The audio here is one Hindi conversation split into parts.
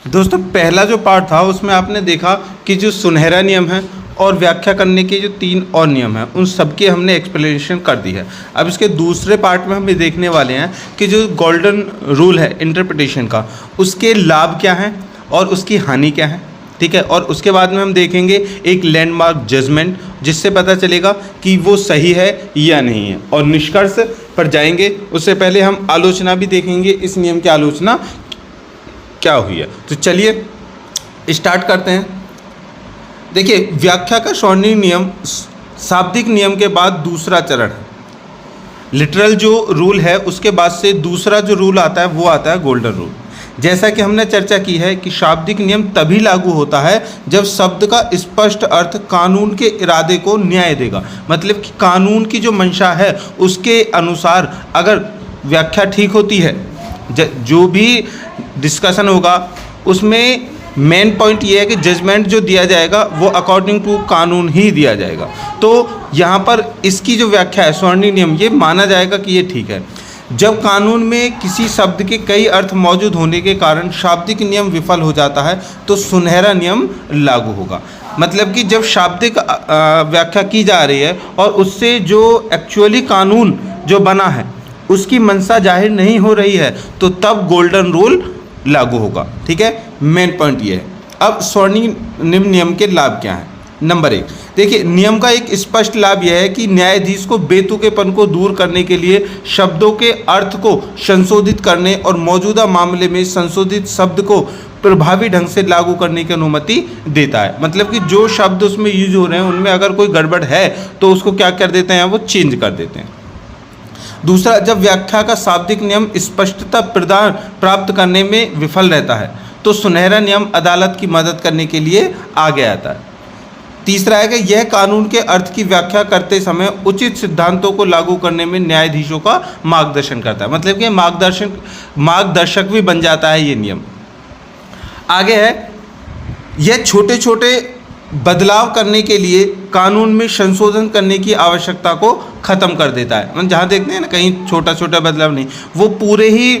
दोस्तों पहला जो पार्ट था उसमें आपने देखा कि जो सुनहरा नियम है और व्याख्या करने के जो 3 और नियम हैं उन सबकी हमने एक्सप्लेनेशन कर दी है। अब इसके दूसरे पार्ट में हम ये देखने वाले हैं कि जो गोल्डन रूल है इंटरप्रिटेशन का, उसके लाभ क्या हैं और उसकी हानि क्या है, ठीक है। और उसके बाद में हम देखेंगे एक लैंडमार्क जजमेंट, जिससे पता चलेगा कि वो सही है या नहीं है, और निष्कर्ष पर जाएंगे। उससे पहले हम आलोचना भी देखेंगे, इस नियम की आलोचना क्या हुई है। तो चलिए स्टार्ट करते हैं। देखिए, व्याख्या का स्वर्णिम नियम शाब्दिक नियम के बाद दूसरा चरण है। लिटरल जो रूल है उसके बाद से दूसरा जो रूल आता है वो आता है गोल्डन रूल। जैसा कि हमने चर्चा की है कि शाब्दिक नियम तभी लागू होता है जब शब्द का स्पष्ट अर्थ कानून के इरादे को न्याय देगा। मतलब कि कानून की जो मंशा है उसके अनुसार अगर व्याख्या ठीक होती है, जो भी डिस्कशन होगा उसमें मेन पॉइंट ये है कि जजमेंट जो दिया जाएगा वो अकॉर्डिंग टू कानून ही दिया जाएगा। तो यहाँ पर इसकी जो व्याख्या है स्वर्णिम नियम, ये माना जाएगा कि ये ठीक है। जब कानून में किसी शब्द के कई अर्थ मौजूद होने के कारण शाब्दिक नियम विफल हो जाता है तो सुनहरा नियम लागू होगा। मतलब कि जब शाब्दिक व्याख्या की जा रही है और उससे जो एक्चुअली कानून जो बना है उसकी मंशा जाहिर नहीं हो रही है तो तब गोल्डन रूल लागू होगा, ठीक है। मेन पॉइंट ये है। अब स्वर्णिम नियम के लाभ क्या हैं। नंबर 1, देखिए, नियम का एक स्पष्ट लाभ यह है कि न्यायाधीश को बेतुकेपन को दूर करने के लिए शब्दों के अर्थ को संशोधित करने और मौजूदा मामले में संशोधित शब्द को प्रभावी ढंग से लागू करने की अनुमति देता है। मतलब कि जो शब्द उसमें यूज हो रहे हैं उनमें अगर कोई गड़बड़ है तो उसको क्या कर देते हैं, वो चेंज कर देते हैं। दूसरा, जब व्याख्या का शाब्दिक नियम स्पष्टता प्रदान प्राप्त करने में विफल रहता है तो सुनहरा नियम अदालत की मदद करने के लिए आगे आता है। तीसरा है कि यह कानून के अर्थ की व्याख्या करते समय उचित सिद्धांतों को लागू करने में न्यायाधीशों का मार्गदर्शन करता है। मतलब कि मार्गदर्शक भी बन जाता है ये नियम। आगे है, यह छोटे छोटे बदलाव करने के लिए कानून में संशोधन करने की आवश्यकता को ख़त्म कर देता है। मतलब जहाँ देखते हैं ना कहीं छोटा छोटा बदलाव नहीं, वो पूरे ही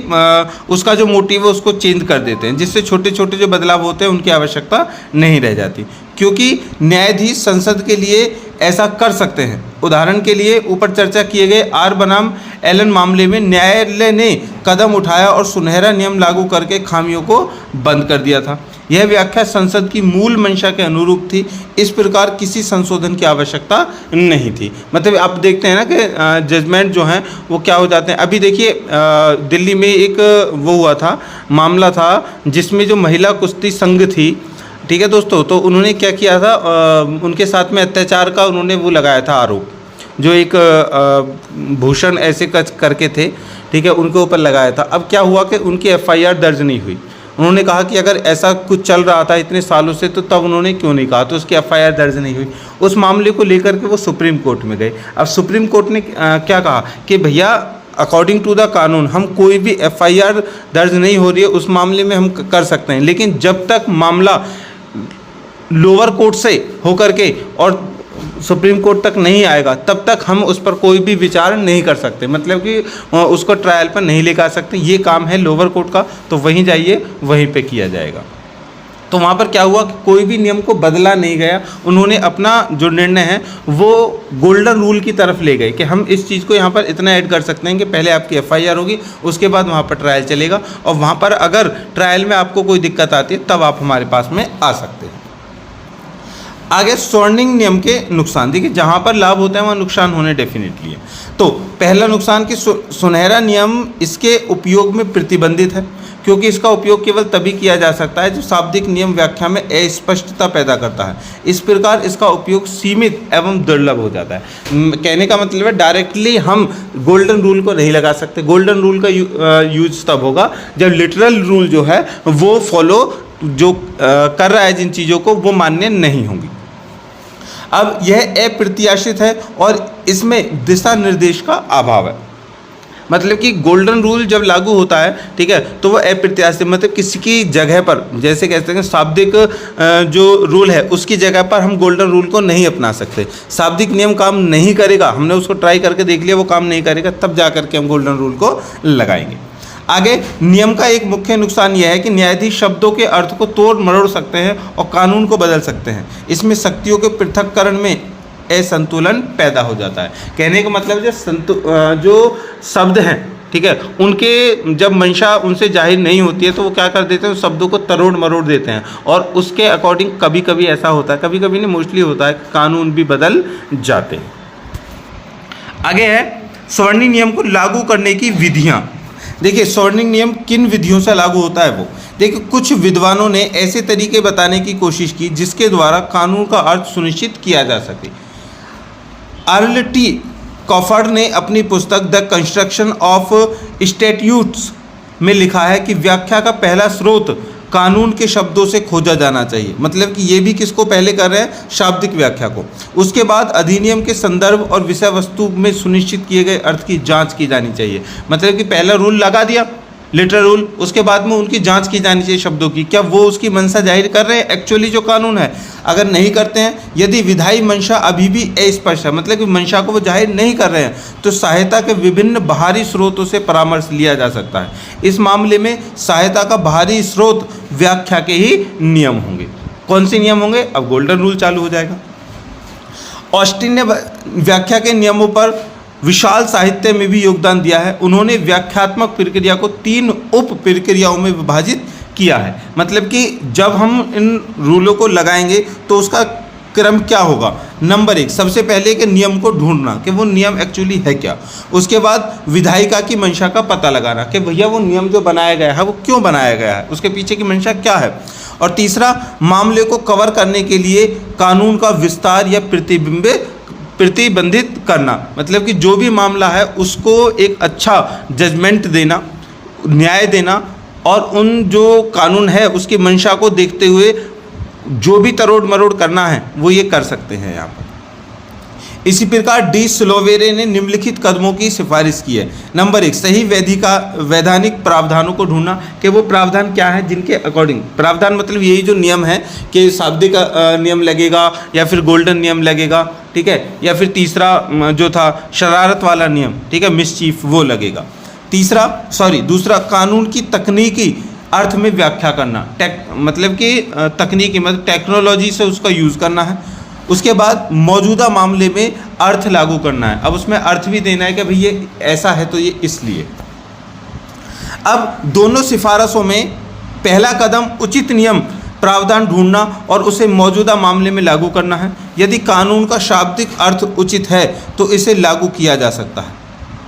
उसका जो मोटिव है उसको चेंज कर देते हैं, जिससे छोटे छोटे जो बदलाव होते हैं उनकी आवश्यकता नहीं रह जाती, क्योंकि न्यायाधीश संसद के लिए ऐसा कर सकते हैं। उदाहरण के लिए ऊपर चर्चा किए गए आर बनाम एलन मामले में न्यायालय ने कदम उठाया और सुनहरा नियम लागू करके खामियों को बंद कर दिया था। यह व्याख्या संसद की मूल मंशा के अनुरूप थी, इस प्रकार किसी संशोधन की आवश्यकता नहीं थी। मतलब आप देखते हैं ना कि जजमेंट जो हैं वो क्या हो जाते हैं। अभी देखिए दिल्ली में एक वो हुआ था, मामला था जिसमें जो महिला कुश्ती संघ थी, ठीक है दोस्तों, तो उन्होंने क्या किया था, उनके साथ में अत्याचार का उन्होंने वो लगाया था आरोप, जो एक भूषण ऐसे करके थे, ठीक है, उनके ऊपर लगाया था। अब क्या हुआ कि उनकी FIR दर्ज नहीं हुई। उन्होंने कहा कि अगर ऐसा कुछ चल रहा था इतने सालों से तो तब उन्होंने क्यों नहीं कहा, तो उसकी FIR दर्ज नहीं हुई। उस मामले को लेकर के वो सुप्रीम कोर्ट में गए। अब सुप्रीम कोर्ट ने क्या कहा कि भैया अकॉर्डिंग टू द कानून हम कोई भी FIR दर्ज नहीं हो रही है उस मामले में हम कर सकते हैं, लेकिन जब तक मामला लोअर कोर्ट से होकर के और सुप्रीम कोर्ट तक नहीं आएगा तब तक हम उस पर कोई भी विचार नहीं कर सकते। मतलब कि उसको ट्रायल पर नहीं लेकर आ सकते। ये काम है लोअर कोर्ट का, तो वहीं जाइए, वहीं पे किया जाएगा। तो वहाँ पर क्या हुआ कि कोई भी नियम को बदला नहीं गया। उन्होंने अपना जो निर्णय है वो गोल्डन रूल की तरफ ले गए कि हम इस चीज़ को यहाँ पर इतना ऐड कर सकते हैं कि पहले आपकी FIR होगी, उसके बाद वहाँ पर ट्रायल चलेगा, और वहाँ पर अगर ट्रायल में आपको कोई दिक्कत आती है तब आप हमारे पास में आ सकते हैं। आगे स्वर्णिम नियम के नुकसान। देखिए, जहाँ पर लाभ होता है वहाँ नुकसान होने डेफिनेटली है। तो पहला नुकसान कि सुनहरा नियम इसके उपयोग में प्रतिबंधित है, क्योंकि इसका उपयोग केवल तभी किया जा सकता है जो शाब्दिक नियम व्याख्या में अस्पष्टता पैदा करता है। इस प्रकार इसका उपयोग सीमित एवं दुर्लभ हो जाता है। कहने का मतलब है डायरेक्टली हम गोल्डन रूल को नहीं लगा सकते। गोल्डन रूल का यूज तब होगा जब लिटरल रूल जो है वो फॉलो जो कर रहा है जिन चीज़ों को, वो मान्य नहीं होंगी। अब यह अप्रत्याशित है और इसमें दिशा निर्देश का अभाव है। मतलब कि गोल्डन रूल जब लागू होता है, ठीक है, तो वह अप्रत्याशित, मतलब किसी की जगह पर, जैसे कहते हैं शाब्दिक जो रूल है उसकी जगह पर हम गोल्डन रूल को नहीं अपना सकते। शाब्दिक नियम काम नहीं करेगा, हमने उसको ट्राई करके देख लिया वो काम नहीं करेगा, तब जा करके हम गोल्डन रूल को लगाएंगे। आगे, नियम का एक मुख्य नुकसान यह है कि न्यायाधीश शब्दों के अर्थ को तोड़ मरोड़ सकते हैं और कानून को बदल सकते हैं। इसमें शक्तियों के पृथक्करण में असंतुलन पैदा हो जाता है। कहने का मतलब जो शब्द हैं, ठीक है, उनके जब मंशा उनसे जाहिर नहीं होती है तो वो क्या कर देते हैं, शब्दों को तरोड़ मरोड़ देते हैं और उसके अकॉर्डिंग कभी कभी ऐसा होता है, कभी कभी नहीं, मोस्टली होता है, कानून भी बदल जाते हैं। आगे है स्वर्णिम नियम को लागू करने की विधियाँ। देखिए, स्वर्णिम नियम किन विधियों से लागू होता है वो देखिए, कुछ विद्वानों ने ऐसे तरीके बताने की कोशिश की जिसके द्वारा कानून का अर्थ सुनिश्चित किया जा सके। R.L.T. कॉफर्ड ने अपनी पुस्तक द कंस्ट्रक्शन ऑफ स्टैट्यूट्स में लिखा है कि व्याख्या का पहला स्रोत कानून के शब्दों से खोजा जाना चाहिए। मतलब कि ये भी किसको पहले कर रहे हैं, शाब्दिक व्याख्या को। उसके बाद अधिनियम के संदर्भ और विषय वस्तु में सुनिश्चित किए गए अर्थ की जांच की जानी चाहिए। मतलब कि पहला रूल लगा दिया, लिटरल रूल, उसके बाद में उनकी जांच की जानी चाहिए शब्दों की, क्या वो उसकी मंशा जाहिर कर रहे हैं एक्चुअली जो कानून है। अगर नहीं करते हैं, यदि विधायी मंशा अभी भी अस्पष्ट है, मतलब कि मंशा को वो जाहिर नहीं कर रहे हैं, तो सहायता के विभिन्न बाहरी स्रोतों से परामर्श लिया जा सकता है। इस मामले में सहायता का बाहरी स्रोत व्याख्या के ही नियम होंगे। कौन से नियम होंगे, अब गोल्डन रूल चालू हो जाएगा। ऑस्टिन ने व्याख्या के नियमों पर विशाल साहित्य में भी योगदान दिया है। उन्होंने व्याख्यात्मक प्रक्रिया को 3 उप प्रक्रियाओं में विभाजित किया है। मतलब कि जब हम इन रूलों को लगाएंगे तो उसका क्रम क्या होगा। नंबर 1, सबसे पहले के नियम को ढूंढना कि वो नियम एक्चुअली है क्या। उसके बाद विधायिका की मंशा का पता लगाना कि भैया वो नियम जो बनाया गया है वो क्यों बनाया गया है, उसके पीछे की मंशा क्या है। और तीसरा, मामले को कवर करने के लिए कानून का विस्तार या प्रतिबंधित करना। मतलब कि जो भी मामला है उसको एक अच्छा जजमेंट देना, न्याय देना, और उन जो कानून है उसकी मंशा को देखते हुए जो भी तरोड़ मरोड़ करना है वो ये कर सकते हैं यहाँ पर। इसी प्रकार डी स्लोवेरे ने निम्नलिखित कदमों की सिफारिश की है। नंबर 1, सही वैधानिक प्रावधानों को ढूंढना कि वो प्रावधान क्या है जिनके अकॉर्डिंग, प्रावधान मतलब यही जो नियम है कि शाब्दिक नियम लगेगा या फिर गोल्डन नियम लगेगा, ठीक है, या फिर तीसरा जो था शरारत वाला नियम, ठीक है, मिसचीफ, वो लगेगा। दूसरा कानून की तकनीकी अर्थ में व्याख्या करना, मतलब कि तकनीकी मतलब टेक्नोलॉजी से उसका यूज़ करना है। उसके बाद मौजूदा मामले में अर्थ लागू करना है। अब उसमें अर्थ भी देना है कि भाई ये ऐसा है तो ये इसलिए। अब दोनों सिफारिशों में पहला कदम उचित नियम प्रावधान ढूंढना और उसे मौजूदा मामले में लागू करना है। यदि कानून का शाब्दिक अर्थ उचित है तो इसे लागू किया जा सकता है।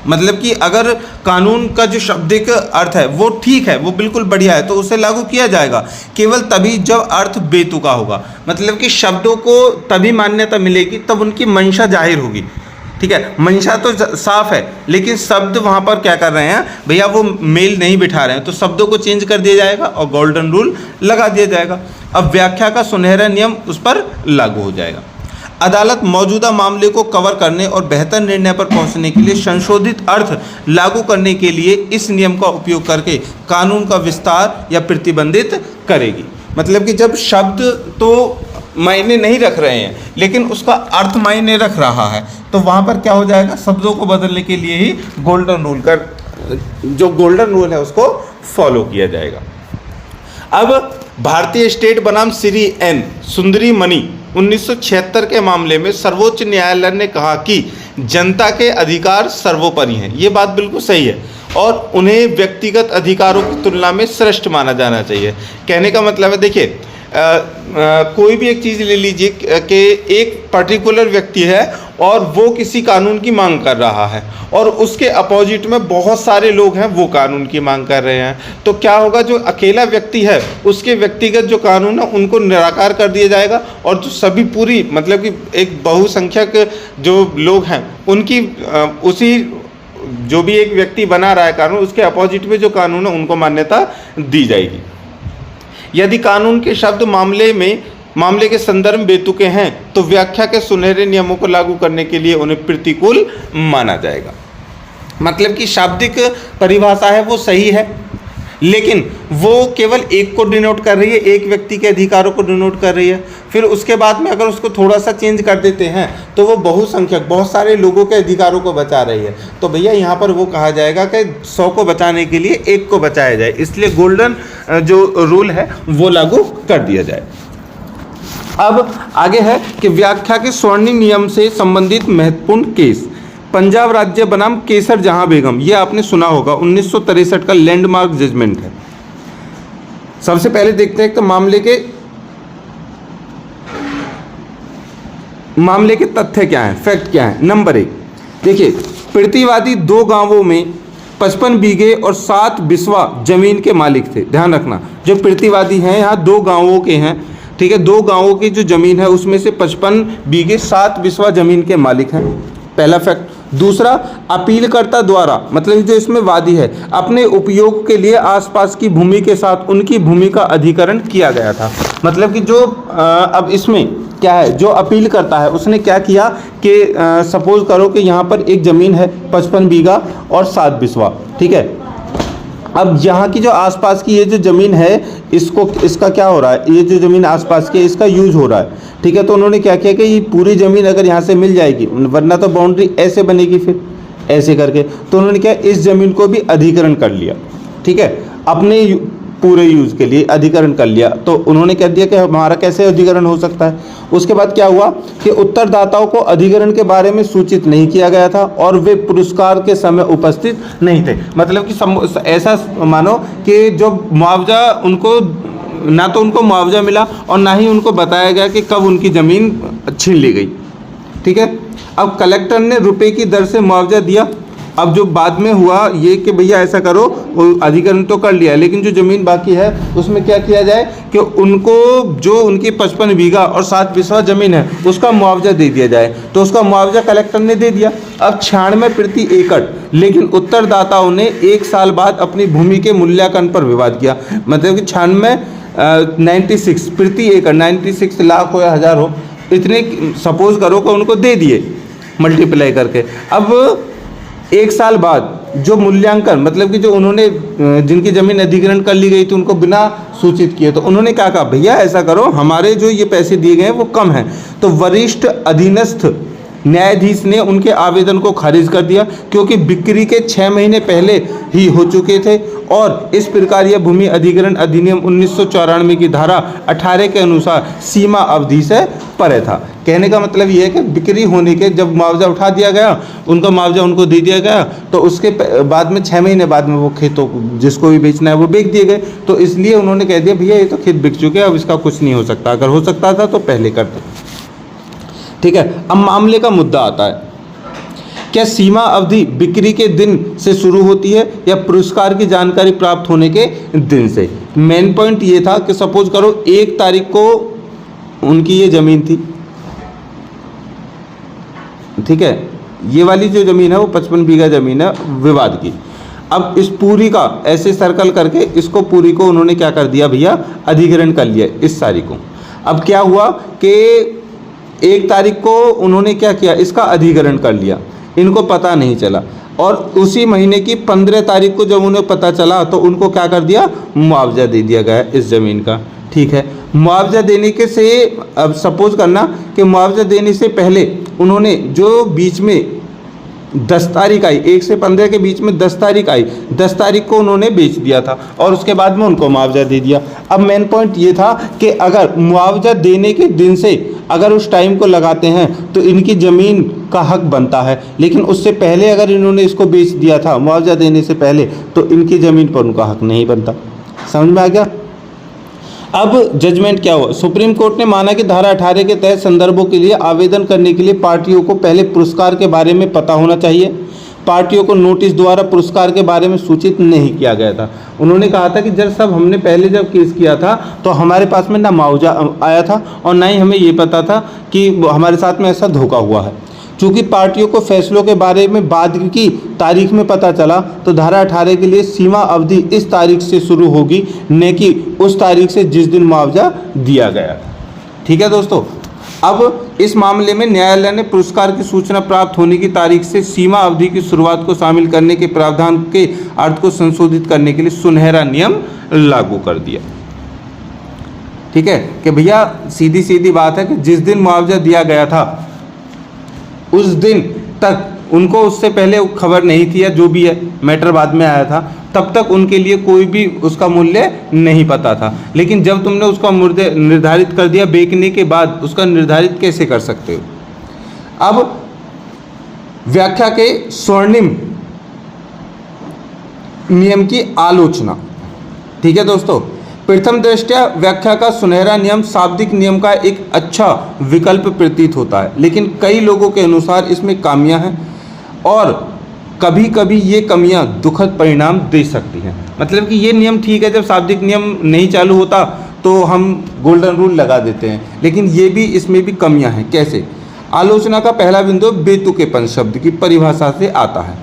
मतलब कि अगर कानून का जो शाब्दिक अर्थ है वो ठीक है, वो बिल्कुल बढ़िया है, तो उसे लागू किया जाएगा केवल तभी जब अर्थ बेतुका होगा। मतलब कि शब्दों को तभी मान्यता मिलेगी तब उनकी मंशा जाहिर होगी, ठीक है। मंशा तो साफ है लेकिन शब्द वहाँ पर क्या कर रहे हैं भैया, वो मेल नहीं बिठा रहे हैं, तो शब्दों को चेंज कर दिया जाएगा और गोल्डन रूल लगा दिया जाएगा। अब व्याख्या का सुनहरा नियम उस पर लागू हो जाएगा। अदालत मौजूदा मामले को कवर करने और बेहतर निर्णय पर पहुंचने के लिए संशोधित अर्थ लागू करने के लिए इस नियम का उपयोग करके कानून का विस्तार या प्रतिबंधित करेगी। मतलब कि जब शब्द तो मायने नहीं रख रहे हैं लेकिन उसका अर्थ मायने रख रहा है, तो वहाँ पर क्या हो जाएगा, शब्दों को बदलने के लिए ही गोल्डन रूल का जो गोल्डन रूल है उसको फॉलो किया जाएगा। अब भारतीय स्टेट बनाम श्री एन सुंदरी मणि 1976 के मामले में सर्वोच्च न्यायालय ने कहा कि जनता के अधिकार सर्वोपरि हैं। ये बात बिल्कुल सही है और उन्हें व्यक्तिगत अधिकारों की तुलना में श्रेष्ठ माना जाना चाहिए। कहने का मतलब है, देखिए कोई भी एक चीज़ ले लीजिए कि एक पर्टिकुलर व्यक्ति है और वो किसी कानून की मांग कर रहा है और उसके अपोजिट में बहुत सारे लोग हैं वो कानून की मांग कर रहे हैं, तो क्या होगा, जो अकेला व्यक्ति है उसके व्यक्तिगत जो कानून है उनको निराकार कर दिया जाएगा और जो सभी पूरी मतलब कि एक बहुसंख्यक जो लोग हैं उनकी उसी जो भी एक व्यक्ति बना रहा है कानून उसके अपोजिट में जो कानून है उनको मान्यता दी जाएगी। यदि कानून के शब्द मामले के संदर्भ में बेतुके हैं तो व्याख्या के सुनहरे नियमों को लागू करने के लिए उन्हें प्रतिकूल माना जाएगा। मतलब कि शाब्दिक परिभाषा है वो सही है, लेकिन वो केवल एक को डिनोट कर रही है, एक व्यक्ति के अधिकारों को डिनोट कर रही है। फिर उसके बाद में अगर उसको थोड़ा सा चेंज कर देते हैं तो वो बहुसंख्यक बहुत सारे लोगों के अधिकारों को बचा रही है। तो भैया यहाँ पर वो कहा जाएगा कि 100 को बचाने के लिए एक को बचाया जाए, इसलिए गोल्डन जो रूल है वो लागू कर दिया जाए। अब आगे है कि व्याख्या के स्वर्णिम नियम से संबंधित महत्वपूर्ण केस। पंजाब राज्य बनाम केसर जहां बेगम, ये आपने सुना होगा, 1963 का लैंडमार्क जजमेंट है। सबसे पहले देखते हैं तो मामले के तथ्य क्या हैं, फैक्ट क्या हैं। नंबर 1 देखिए, प्रतिवादी 2 गांवों में 55 बीघे और 7 बिस्वा जमीन के मालिक थे। ध्यान रखना, जो प्रतिवादी हैं यहाँ 2 गांवों के हैं, ठीक है। 2 गांवों की जो जमीन है उसमें से 55 बीघे 7 बिस्वा जमीन के मालिक हैं, पहला फैक्ट। दूसरा, अपीलकर्ता द्वारा, मतलब जो इसमें वादी है, अपने उपयोग के लिए आसपास की भूमि के साथ उनकी भूमि का अधिग्रहण किया गया था। मतलब कि जो अब इसमें क्या है, जो अपील करता है उसने क्या किया कि सपोज करो कि यहाँ पर एक ज़मीन है 55 बीघा और 7 बिस्वा, ठीक है। अब यहाँ की जो आसपास की ये जो ज़मीन है इसका क्या हो रहा है, ये जो ज़मीन आसपास की है इसका यूज हो रहा है, ठीक है। तो उन्होंने क्या किया कि ये पूरी ज़मीन अगर यहाँ से मिल जाएगी, वरना तो बाउंड्री ऐसे बनेगी फिर ऐसे करके, तो उन्होंने क्या इस ज़मीन को भी अधिग्रहण कर लिया, ठीक है, अपने पूरे यूज़ के लिए अधिग्रहण कर लिया। तो उन्होंने कह दिया कि हमारा कैसे अधिग्रहण हो सकता है। उसके बाद क्या हुआ कि उत्तरदाताओं को अधिग्रहण के बारे में सूचित नहीं किया गया था और वे पुरस्कार के समय उपस्थित नहीं थे। मतलब कि ऐसा मानो कि जो मुआवजा उनको, ना तो उनको मुआवजा मिला और ना ही उनको बताया गया कि कब उनकी ज़मीन छीन ली गई, ठीक है। अब कलेक्टर ने रुपए की दर से मुआवजा दिया। अब जो बाद में हुआ ये कि भैया ऐसा करो, वो अधिग्रहण तो कर लिया, लेकिन जो ज़मीन बाकी है उसमें क्या किया जाए कि उनको जो उनकी 55 बीघा और 7 बिस्वा ज़मीन है उसका मुआवजा दे दिया जाए। तो उसका मुआवजा कलेक्टर ने दे दिया। अब 96 प्रति एकड़, लेकिन उत्तरदाताओं ने 1 साल बाद अपनी भूमि के मूल्यांकन पर विवाद किया। मतलब कि 96 प्रति एकड़, 96 लाख हो या हज़ार हो, इतने सपोज करो कि उनको दे दिए मल्टीप्लाई करके। अब 1 साल बाद जो मूल्यांकन, मतलब कि जो उन्होंने जिनकी ज़मीन अधिग्रहण कर ली गई थी उनको बिना सूचित किए, तो उन्होंने क्या कहा, भैया ऐसा करो, हमारे जो ये पैसे दिए गए हैं वो कम हैं। तो वरिष्ठ अधीनस्थ न्यायाधीश ने उनके आवेदन को खारिज कर दिया, क्योंकि बिक्री के 6 महीने पहले ही हो चुके थे और इस प्रकार यह भूमि अधिग्रहण अधिनियम 1994 की धारा 18 के अनुसार सीमा अवधि से परे था। कहने का मतलब ये है कि बिक्री होने के जब मुआवजा उठा दिया गया, उनका मुआवजा उनको दे दिया गया, तो उसके बाद में 6 महीने बाद में वो खेतों जिसको भी बेचना है वो बेच दिए गए। तो इसलिए उन्होंने कह दिया भैया ये तो खेत बिक चुके हैं, अब इसका कुछ नहीं हो सकता, अगर हो सकता था तो पहले करते, ठीक है। अब मामले का मुद्दा आता है, क्या सीमा अवधि बिक्री के दिन से शुरू होती है या पुरस्कार की जानकारी प्राप्त होने के दिन से। मेन पॉइंट ये था कि सपोज करो 1 तारीख को उनकी ये ज़मीन थी, ठीक है, ये वाली जो ज़मीन है वो 55 बीघा ज़मीन है विवाद की। अब इस पूरी का ऐसे सर्कल करके इसको पूरी को उन्होंने क्या कर दिया भैया, अधिग्रहण कर लिया इस तारीख को। अब क्या हुआ कि 1 तारीख को उन्होंने क्या किया, इसका अधिग्रहण कर लिया, इनको पता नहीं चला, और उसी महीने की 15 तारीख को जब उन्हें पता चला तो उनको क्या कर दिया, मुआवजा दे दिया गया इस ज़मीन का, ठीक है। मुआवजा देने के से, अब सपोज करना कि मुआवजा देने से पहले उन्होंने जो बीच में 10 तारीख आई, 1 से 15 के बीच में 10 तारीख आई, 10 तारीख को उन्होंने बेच दिया था और उसके बाद में उनको मुआवजा दे दिया। अब मेन पॉइंट ये था कि अगर मुआवजा देने के दिन से अगर उस टाइम को लगाते हैं तो इनकी ज़मीन का हक बनता है, लेकिन उससे पहले अगर इन्होंने इसको बेच दिया था मुआवजा देने से पहले, तो इनकी ज़मीन पर उनका हक नहीं बनता। समझ में आ गया। अब जजमेंट क्या हुआ, सुप्रीम कोर्ट ने माना कि धारा 18 के तहत संदर्भों के लिए आवेदन करने के लिए पार्टियों को पहले पुरस्कार के बारे में पता होना चाहिए। पार्टियों को नोटिस द्वारा पुरस्कार के बारे में सूचित नहीं किया गया था। उन्होंने कहा था कि जब सब हमने पहले जब केस किया था तो हमारे पास में ना मुआवजा आया था और ना ही हमें ये पता था कि हमारे साथ में ऐसा धोखा हुआ है। चूँकि पार्टियों को फैसलों के बारे में बाद की तारीख में पता चला, तो धारा 18 के लिए सीमा अवधि इस तारीख से शुरू होगी, न कि उस तारीख से जिस दिन मुआवजा दिया गया। ठीक है दोस्तों, अब इस मामले में न्यायालय ने पुरस्कार की सूचना प्राप्त होने की तारीख से सीमा अवधि की शुरुआत को शामिल करने के प्रावधान के अर्थ को संशोधित करने के लिए सुनहरा नियम लागू कर दिया। ठीक है कि भैया सीधी सीधी बात है कि जिस दिन मुआवजा दिया गया था उस दिन तक उनको उससे पहले खबर नहीं थी, या जो भी है मैटर बाद में आया था, तब तक उनके लिए कोई भी उसका मूल्य नहीं पता था। लेकिन जब तुमने उसका मूल्य निर्धारित कर दिया बेचने के बाद, उसका निर्धारित कैसे कर सकते हो। अब व्याख्या के स्वर्णिम नियम की आलोचना। ठीक है दोस्तों, प्रथम दृष्टया व्याख्या का सुनहरा नियम शाब्दिक नियम का एक अच्छा विकल्प प्रतीत होता है, लेकिन कई लोगों के अनुसार इसमें खामियां हैं और कभी कभी ये कमियां दुखद परिणाम दे सकती हैं। मतलब कि ये नियम ठीक है, जब शाब्दिक नियम नहीं चालू होता तो हम गोल्डन रूल लगा देते हैं, लेकिन ये भी इसमें भी कमियां हैं। कैसे? आलोचना का पहला बिंदु बेतुकेपन शब्द की परिभाषा से आता है।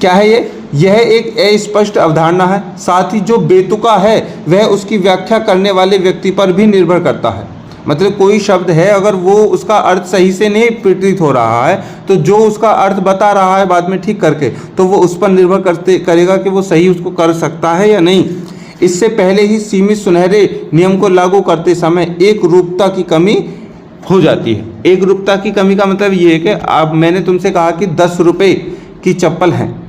क्या है ये? यह एक अस्पष्ट अवधारणा है। साथ ही जो बेतुका है वह उसकी व्याख्या करने वाले व्यक्ति पर भी निर्भर करता है। मतलब कोई शब्द है, अगर वो उसका अर्थ सही से नहीं प्रतीत हो रहा है तो जो उसका अर्थ बता रहा है बाद में ठीक करके, तो वो उस पर निर्भर करेगा कि वो सही उसको कर सकता है या नहीं। इससे पहले ही सीमित सुनहरे नियम को लागू करते समय एक रूपता की कमी हो जाती है। एक रूपता की कमी का मतलब ये है कि अब मैंने तुमसे कहा कि 10 रुपये की चप्पल है,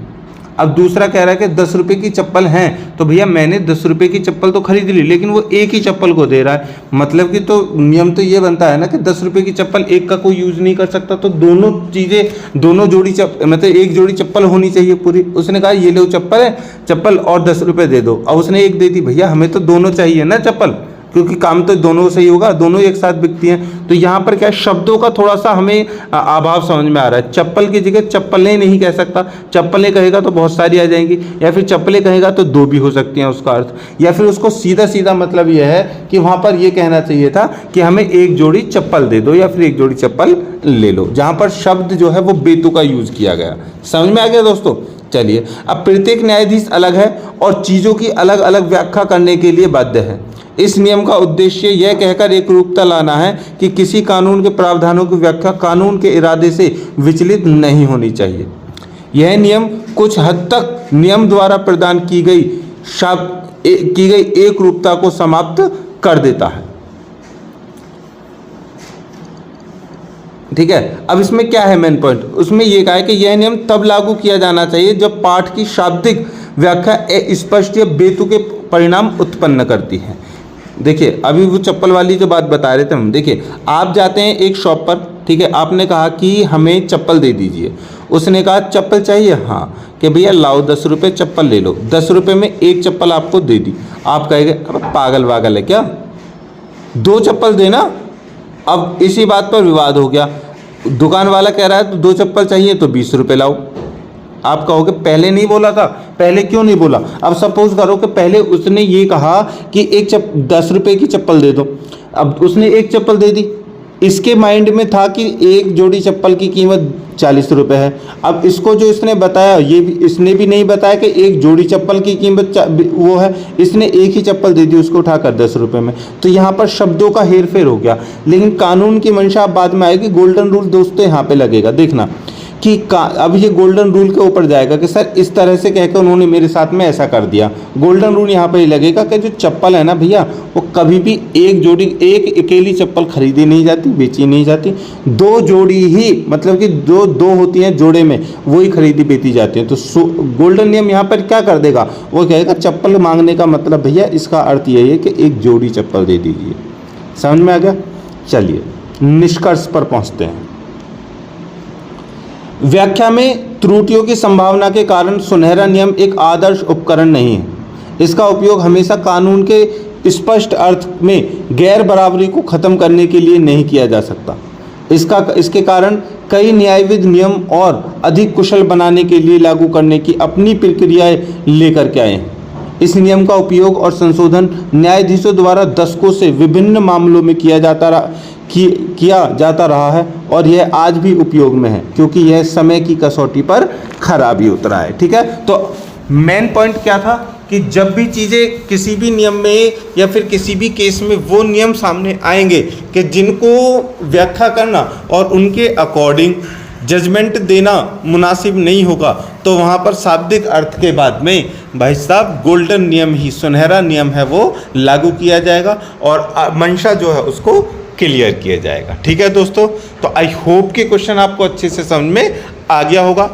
अब दूसरा कह रहा है कि 10 रुपये की चप्पल हैं, तो भैया मैंने 10 रुपये की चप्पल तो खरीद ली, लेकिन वो एक ही चप्पल को दे रहा है। मतलब कि तो नियम तो ये बनता है ना कि 10 रुपये की चप्पल एक का कोई यूज़ नहीं कर सकता, तो दोनों चीज़ें, दोनों जोड़ी मतलब एक जोड़ी चप्पल होनी चाहिए पूरी। उसने कहा ये लो चप्पल है, चप्पल और 10 रुपये दे दो। अब उसने एक दे दी, भैया हमें तो दोनों चाहिए ना चप्पल, क्योंकि काम तो दोनों से ही होगा, दोनों एक साथ बिकती हैं। तो यहाँ पर क्या शब्दों का थोड़ा सा हमें अभाव समझ में आ रहा है। चप्पल की जगह चप्पलें नहीं कह सकता, चप्पलें कहेगा तो बहुत सारी आ जाएंगी, या फिर चप्पलें कहेगा तो 2 भी हो सकती हैं उसका अर्थ, या फिर उसको सीधा सीधा मतलब यह है कि वहाँ पर यह कहना चाहिए था कि हमें एक जोड़ी चप्पल दे दो या फिर एक जोड़ी चप्पल ले लो, जहाँ पर शब्द जो है वो बेतुका यूज किया गया। समझ में आ गया दोस्तों? चलिए, अब प्रत्येक न्यायाधीश अलग है और चीज़ों की अलग अलग व्याख्या करने के लिए बाध्य है। इस नियम का उद्देश्य यह कहकर एक रूपता लाना है कि किसी कानून के प्रावधानों की व्याख्या कानून के इरादे से विचलित नहीं होनी चाहिए। यह नियम कुछ हद तक नियम द्वारा प्रदान की गई एक रूपता को समाप्त कर देता है। ठीक है, अब इसमें क्या है मेन पॉइंट? उसमें यह कहा है कि यह नियम तब लागू किया जाना चाहिए जब पाठ की शाब्दिक व्याख्या स्पष्ट या बेतुके परिणाम उत्पन्न करती है। देखिए, अभी वो चप्पल वाली जो बात बता रहे थे हम, देखिए आप जाते हैं एक शॉप पर, ठीक है, आपने कहा कि हमें चप्पल दे दीजिए। उसने कहा चप्पल चाहिए, हाँ, कि भैया लाओ 10 रुपये चप्पल ले लो। 10 रुपये में एक चप्पल आपको दे दी। आप कहेंगे अब पागल वागल है क्या, 2 चप्पल देना। अब इसी बात पर विवाद हो गया। दुकान वाला कह रहा है तो 2 चप्पल चाहिए तो 20 रुपये लाओ। आप कहोगे पहले नहीं बोला था, पहले क्यों नहीं बोला? अब सपोज करो कि पहले उसने ये कहा कि 10 रुपये की चप्पल दे दो, अब उसने एक चप्पल दे दी। इसके माइंड में था कि एक जोड़ी चप्पल की कीमत 40 रुपये है। अब इसको जो इसने बताया, ये भी इसने भी नहीं बताया कि एक जोड़ी चप्पल की कीमत वो है, इसने एक ही चप्पल दे दी उसको उठाकर 10 रुपये में। तो यहाँ पर शब्दों का हेरफेर हो गया। लेकिन कानून की मंशा बाद में आएगी। गोल्डन रूल दोस्तों यहाँ पे लगेगा, देखना कि अब ये गोल्डन रूल के ऊपर जाएगा कि सर इस तरह से कहकर उन्होंने मेरे साथ में ऐसा कर दिया। गोल्डन रूल यहाँ पर ही लगेगा कि जो चप्पल है ना भैया, वो कभी भी एक अकेली चप्पल खरीदी नहीं जाती, बेची नहीं जाती। 2 जोड़ी ही, मतलब कि जो 2 होती हैं जोड़े में, वही खरीदी बेची जाती है। तो गोल्डन नियम यहाँ पर क्या कर देगा, वो कहेगा चप्पल मांगने का मतलब भैया इसका अर्थ यही है कि एक जोड़ी चप्पल दे दीजिए। समझ में आ गया? चलिए निष्कर्ष पर पहुँचते हैं। व्याख्या में त्रुटियों की संभावना के कारण सुनहरा नियम एक आदर्श उपकरण नहीं है। इसका उपयोग हमेशा कानून के स्पष्ट अर्थ में गैर बराबरी को खत्म करने के लिए नहीं किया जा सकता। इसके कारण कई न्यायविद नियम और अधिक कुशल बनाने के लिए लागू करने की अपनी प्रक्रियाएं लेकर के आए हैं। इस नियम का उपयोग और संशोधन न्यायाधीशों द्वारा दशकों से विभिन्न मामलों में किया जाता रहा है और यह आज भी उपयोग में है, क्योंकि यह समय की कसौटी पर खरा भी उतरा है। ठीक है, तो मेन पॉइंट क्या था कि जब भी चीज़ें किसी भी नियम में या फिर किसी भी केस में वो नियम सामने आएंगे कि जिनको व्याख्या करना और उनके अकॉर्डिंग जजमेंट देना मुनासिब नहीं होगा, तो वहाँ पर शाब्दिक अर्थ के बाद में भाई साहब गोल्डन नियम ही, सुनहरा नियम है वो लागू किया जाएगा और मंशा जो है उसको क्लियर किया जाएगा। ठीक है दोस्तों, तो आई होप कि क्वेश्चन आपको अच्छे से समझ में आ गया होगा।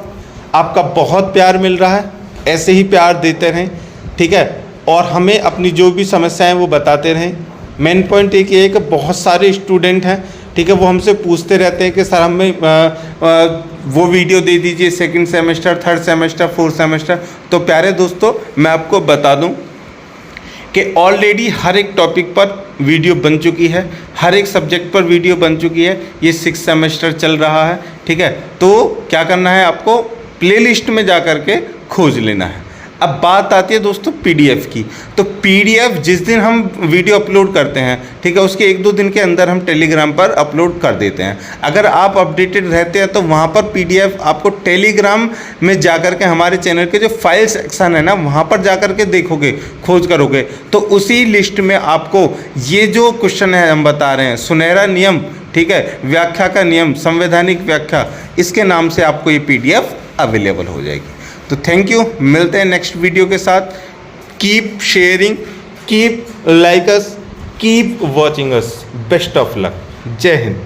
आपका बहुत प्यार मिल रहा है, ऐसे ही प्यार देते रहें, ठीक है, और हमें अपनी जो भी समस्याएं वो बताते रहें। मेन पॉइंट एक ये है कि बहुत सारे स्टूडेंट हैं, ठीक है, वो हमसे पूछते रहते हैं कि सर हमें वो वीडियो दे दीजिए second semester, third semester, fourth semester. तो प्यारे दोस्तों, मैं आपको बता दूं कि ऑलरेडी हर एक टॉपिक पर वीडियो बन चुकी है, हर एक सब्जेक्ट पर वीडियो बन चुकी है। ये 6 सेमेस्टर चल रहा है, ठीक है। तो क्या करना है, आपको प्लेलिस्ट में जा कर के खोज लेना है। अब बात आती है दोस्तों पीडीएफ की। तो पीडीएफ जिस दिन हम वीडियो अपलोड करते हैं, ठीक है, उसके 1-2 दिन के अंदर हम टेलीग्राम पर अपलोड कर देते हैं। अगर आप अपडेटेड रहते हैं तो वहाँ पर पीडीएफ आपको टेलीग्राम में जा कर के हमारे चैनल के जो फाइल सेक्शन है ना, वहाँ पर जा कर के देखोगे, खोज करोगे, तो उसी लिस्ट में आपको ये जो क्वेश्चन है हम बता रहे हैं, सुनहरा नियम, ठीक है, व्याख्या का नियम, संवैधानिक व्याख्या, इसके नाम से आपको ये पीडीएफ अवेलेबल हो जाएगी। तो थैंक यू, मिलते हैं नेक्स्ट वीडियो के साथ। Keep sharing, keep like us, keep watching us. Best of luck. जय हिंद।